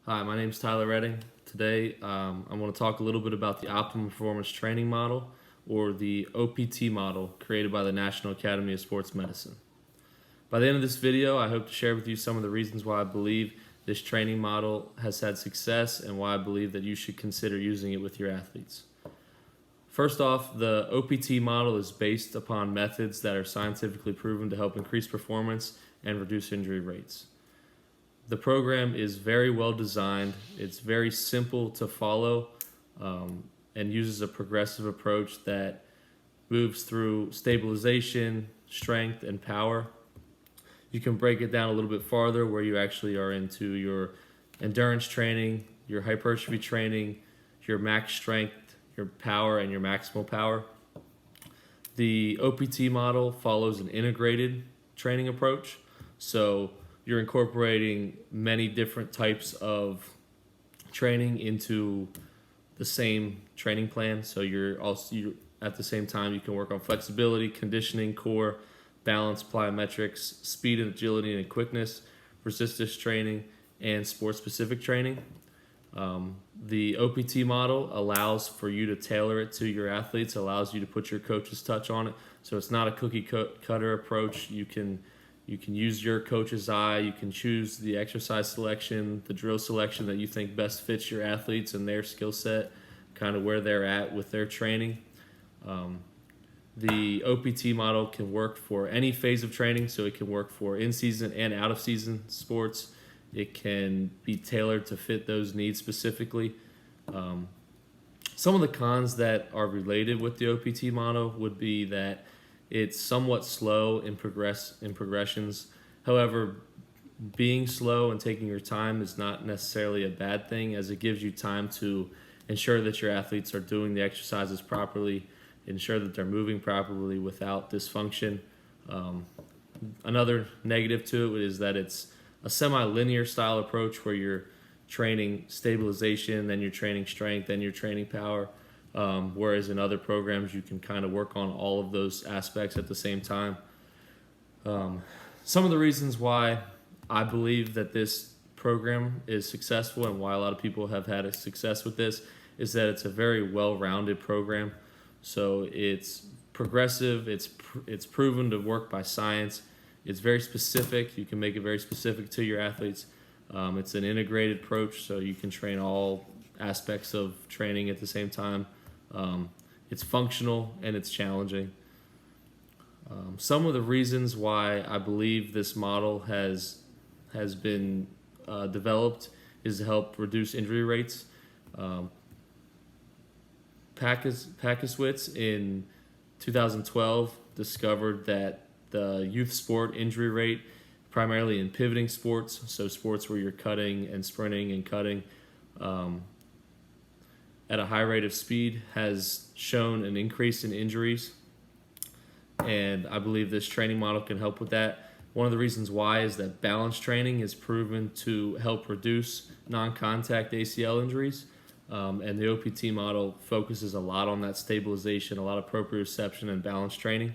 Hi, my name is Tyler Redding. Today, I want to talk a little bit about the Optimum Performance Training Model, or the OPT model, created by the National Academy of Sports Medicine. By the end of this video, I hope to share with you some of the reasons why I believe this training model has had success and why I believe that you should consider using it with your athletes. First off, the OPT model is based upon methods that are scientifically proven to help increase performance and reduce injury rates. The program is very well designed. It's very simple to follow and uses a progressive approach that moves through stabilization, strength, and power. You can break it down a little bit farther where you actually are into your endurance training, your hypertrophy training, your max strength, your power, and your maximal power. The OPT model follows an integrated training approach. So you're incorporating many different types of training into the same training plan. So you're at the same time you can work on flexibility, conditioning, core, balance, plyometrics, speed and agility and quickness, resistance training, and sport-specific training. The OPT model allows for you to tailor it to your athletes, allows you to put your coach's touch on it. So it's not a cookie cutter approach. You can use your coach's eye. You can choose the exercise selection, the drill selection that you think best fits your athletes and their skill set, kind of where they're at with their training. The OPT model can work for any phase of training, so it can work for in-season and out-of-season sports. It can be tailored to fit those needs specifically. Some of the cons that are related with the OPT model would be that it's somewhat slow in progressions. However, being slow and taking your time is not necessarily a bad thing, as it gives you time to ensure that your athletes are doing the exercises properly, ensure that they're moving properly without dysfunction. Another negative to it is that it's a semi-linear style approach where you're training stabilization, then you're training strength, then you're training power. Whereas in other programs, you can kind of work on all of those aspects at the same time. Some of the reasons why I believe that this program is successful and why a lot of people have had a success with this is that it's a very well-rounded program. So it's progressive, it's proven to work by science, it's very specific. You can make it very specific to your athletes. It's an integrated approach, so you can train all aspects of training at the same time. It's functional and it's challenging. Some of the reasons why I believe this model has been developed is to help reduce injury rates. Pakiswitz in 2012 discovered that the youth sport injury rate, primarily in pivoting sports, so sports where you're cutting and sprinting and cutting, at a high rate of speed, has shown an increase in injuries, and I believe this training model can help with that. One of the reasons why is that balance training is proven to help reduce non-contact ACL injuries, and the OPT model focuses a lot on that stabilization, a lot of proprioception and balance training.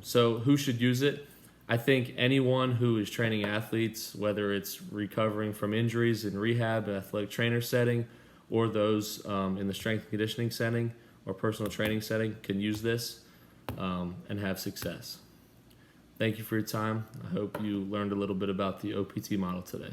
So who should use it? I think anyone who is training athletes, whether it's recovering from injuries in rehab, an athletic trainer setting, or those in the strength and conditioning setting or personal training setting, can use this and have success. Thank you for your time. I hope you learned a little bit about the OPT model today.